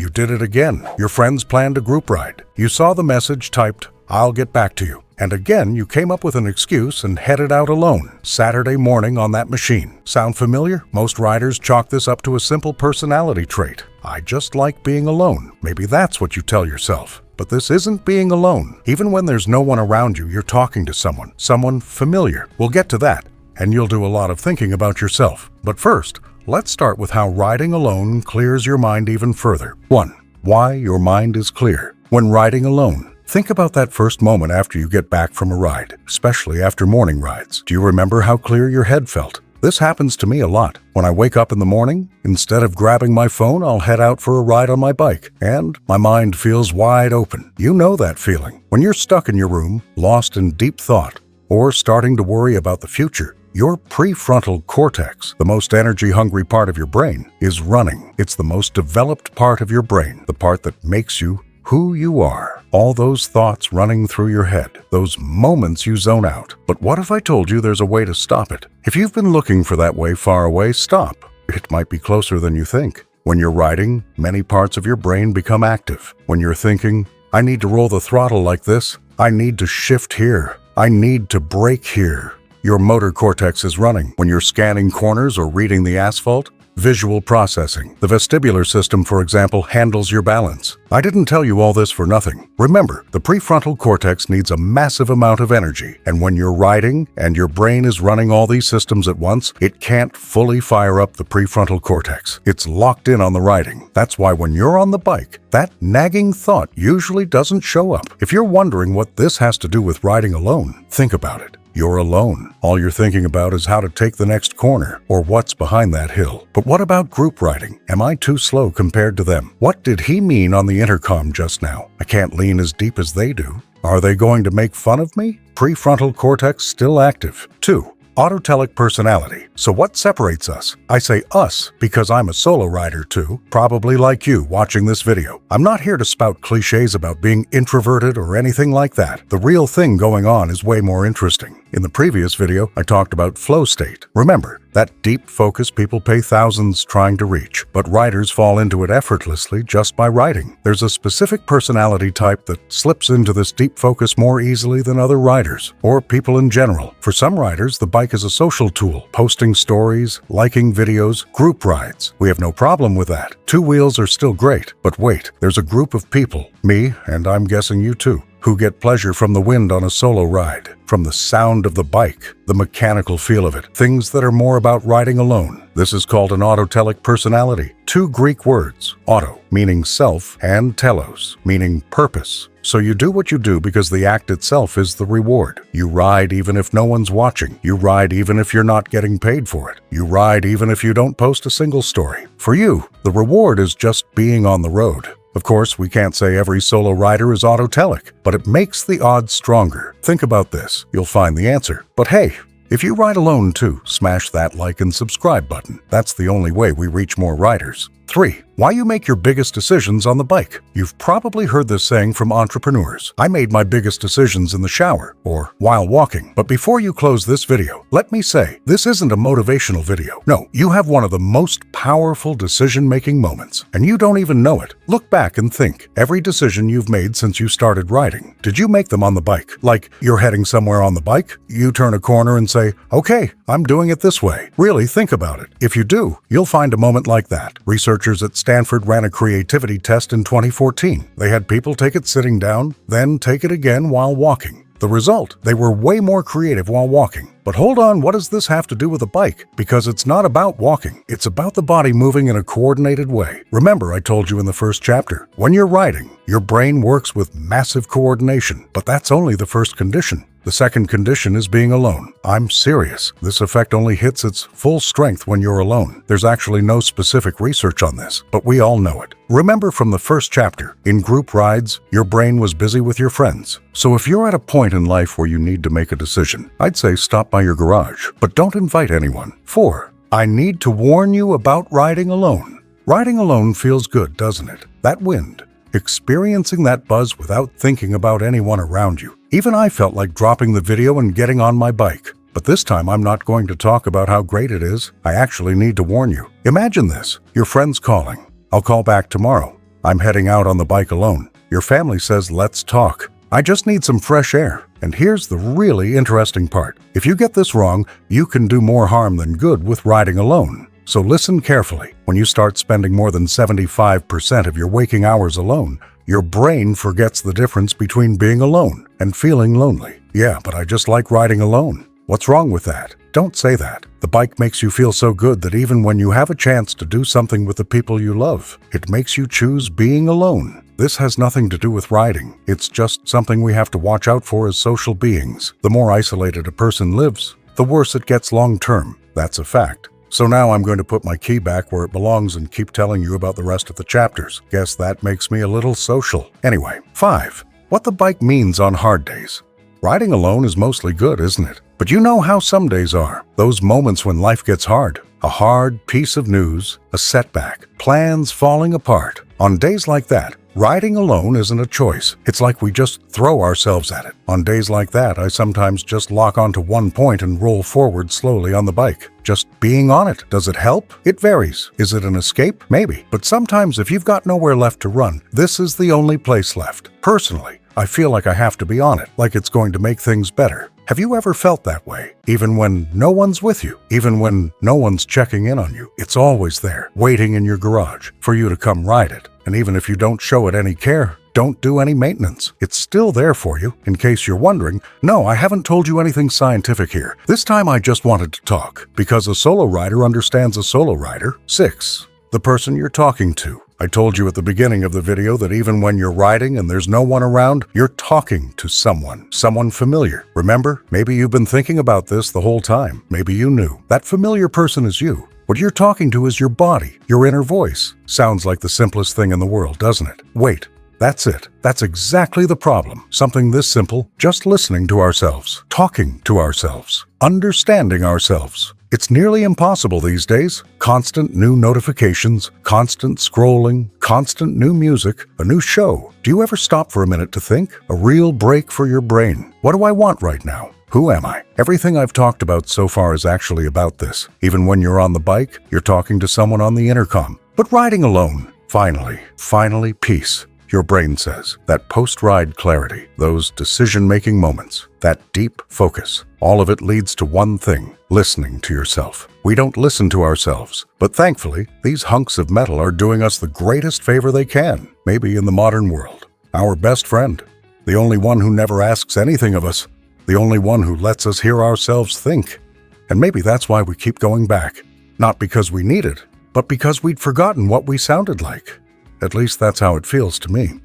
You did it again. Your friends planned a group ride. You saw the message typed, "I'll get back to you." And again, you came up with an excuse and headed out alone, Saturday morning on that machine. Sound familiar? Most riders chalk this up to a simple personality trait. I just like being alone. Maybe that's what you tell yourself. But this isn't being alone. Even when there's no one around you, you're talking to someone familiar. We'll get to that, and you'll do a lot of thinking about yourself. But first, let's start with how riding alone clears your mind even further. 1. Why your mind is clear. When riding alone, think about that first moment after you get back from a ride, especially after morning rides. Do you remember how clear your head felt? This happens to me a lot. When I wake up in the morning, instead of grabbing my phone, I'll head out for a ride on my bike, and my mind feels wide open. You know that feeling. When you're stuck in your room, lost in deep thought, or starting to worry about the future, your prefrontal cortex, the most energy-hungry part of your brain, is running. It's the most developed part of your brain, the part that makes you who you are. All those thoughts running through your head, those moments you zone out. But what if I told you there's a way to stop it? If you've been looking for that way far away, stop. It might be closer than you think. When you're riding, many parts of your brain become active. When you're thinking, I need to roll the throttle like this, I need to shift here, I need to brake here, your motor cortex is running. When you're scanning corners or reading the asphalt, visual processing. The vestibular system, for example, handles your balance. I didn't tell you all this for nothing. Remember, the prefrontal cortex needs a massive amount of energy, and when you're riding and your brain is running all these systems at once, it can't fully fire up the prefrontal cortex. It's locked in on the riding. That's why when you're on the bike, that nagging thought usually doesn't show up. If you're wondering what this has to do with riding alone, think about it. You're alone. All you're thinking about is how to take the next corner or what's behind that hill. But what about group riding? Am I too slow compared to them? What did he mean on the intercom just now? I can't lean as deep as they do. Are they going to make fun of me? Prefrontal cortex still active. 2. Autotelic personality. So what separates us? I say us because I'm a solo rider too, probably like you watching this video. I'm not here to spout cliches about being introverted or anything like that. The real thing going on is way more interesting. In the previous video, I talked about flow state. Remember, that deep focus people pay thousands trying to reach, but riders fall into it effortlessly just by riding. There's a specific personality type that slips into this deep focus more easily than other riders, or people in general. For some riders, the bike is a social tool, posting stories, liking videos, group rides. We have no problem with that. 2 wheels are still great, but wait, there's a group of people, me, and I'm guessing you too, who get pleasure from the wind on a solo ride, from the sound of the bike, the mechanical feel of it, things that are more about riding alone. This is called an autotelic personality. 2 Greek words, auto, meaning self, and telos, meaning purpose. So you do what you do because the act itself is the reward. You ride even if no one's watching. You ride even if you're not getting paid for it. You ride even if you don't post a single story. For you, the reward is just being on the road. Of course, we can't say every solo rider is autotelic, but it makes the odds stronger. Think about this. You'll find the answer. But hey, if you ride alone too, smash that like and subscribe button. That's the only way we reach more riders. 3. Why you make your biggest decisions on the bike. You've probably heard this saying from entrepreneurs. I made my biggest decisions in the shower or while walking. But before you close this video, let me say, this isn't a motivational video. No, you have one of the most powerful decision-making moments, and you don't even know it. Look back and think. Every decision you've made since you started riding, did you make them on the bike? Like, you're heading somewhere on the bike, you turn a corner and say, okay, I'm doing it this way. Really think about it. If you do, you'll find a moment like that. Researchers at Stanford ran a creativity test in 2014. They had people take it sitting down, then take it again while walking. The result, they were way more creative while walking. But hold on, what does this have to do with a bike? Because it's not about walking. It's about the body moving in a coordinated way. Remember, I told you in the first chapter, when you're riding, your brain works with massive coordination. But that's only the first condition. The second condition is being alone. I'm serious. This effect only hits its full strength when you're alone. There's actually no specific research on this, but we all know it. Remember from the first chapter, in group rides, your brain was busy with your friends. So if you're at a point in life where you need to make a decision, I'd say stop by your garage, but don't invite anyone. 4. I need to warn you about riding alone. Riding alone feels good, doesn't it? That wind, experiencing that buzz without thinking about anyone around you. Even I felt like dropping the video and getting on my bike. But this time I'm not going to talk about how great it is. I actually need to warn you. Imagine this. Your friend's calling. I'll call back tomorrow. I'm heading out on the bike alone. Your family says let's talk. I just need some fresh air. And here's the really interesting part. If you get this wrong, you can do more harm than good with riding alone. So listen carefully. When you start spending more than 75% of your waking hours alone, your brain forgets the difference between being alone and feeling lonely. Yeah, but I just like riding alone. What's wrong with that? Don't say that. The bike makes you feel so good that even when you have a chance to do something with the people you love, it makes you choose being alone. This has nothing to do with riding. It's just something we have to watch out for as social beings. The more isolated a person lives, the worse it gets long term. That's a fact. So now I'm going to put my key back where it belongs and keep telling you about the rest of the chapters. Guess that makes me a little social. Anyway, 5. What the bike means on hard days. Riding alone is mostly good, isn't it? But you know how some days are. Those moments when life gets hard. A hard piece of news, a setback, plans falling apart. On days like that, riding alone isn't a choice. It's like we just throw ourselves at it. On days like that, I sometimes just lock onto one point and roll forward slowly on the bike. Just being on it. Does it help? It varies. Is it an escape? Maybe. But sometimes if you've got nowhere left to run, this is the only place left. Personally, I feel like I have to be on it, like it's going to make things better. Have you ever felt that way? Even when no one's with you, even when no one's checking in on you, it's always there, waiting in your garage for you to come ride it. And even if you don't show it any care, don't do any maintenance, it's still there for you. In case you're wondering, no, I haven't told you anything scientific here. This time I just wanted to talk, because a solo rider understands a solo rider. 6. The person you're talking to. I told you at the beginning of the video that even when you're riding and there's no one around, you're talking to someone familiar. Remember? Maybe you've been thinking about this the whole time. Maybe you knew. That familiar person is you. What you're talking to is your body, your inner voice. Sounds like the simplest thing in the world, doesn't it? Wait. That's it. That's exactly the problem. Something this simple, just listening to ourselves, talking to ourselves, understanding ourselves. It's nearly impossible these days. Constant new notifications, constant scrolling, constant new music, a new show. Do you ever stop for a minute to think? A real break for your brain. What do I want right now? Who am I? Everything I've talked about so far is actually about this. Even when you're on the bike, you're talking to someone on the intercom. But riding alone, finally, peace. Your brain says, that post-ride clarity, those decision-making moments, that deep focus, all of it leads to one thing, listening to yourself. We don't listen to ourselves, but thankfully, these hunks of metal are doing us the greatest favor they can, maybe in the modern world. Our best friend, the only one who never asks anything of us, the only one who lets us hear ourselves think. And maybe that's why we keep going back, not because we need it, but because we'd forgotten what we sounded like. At least that's how it feels to me.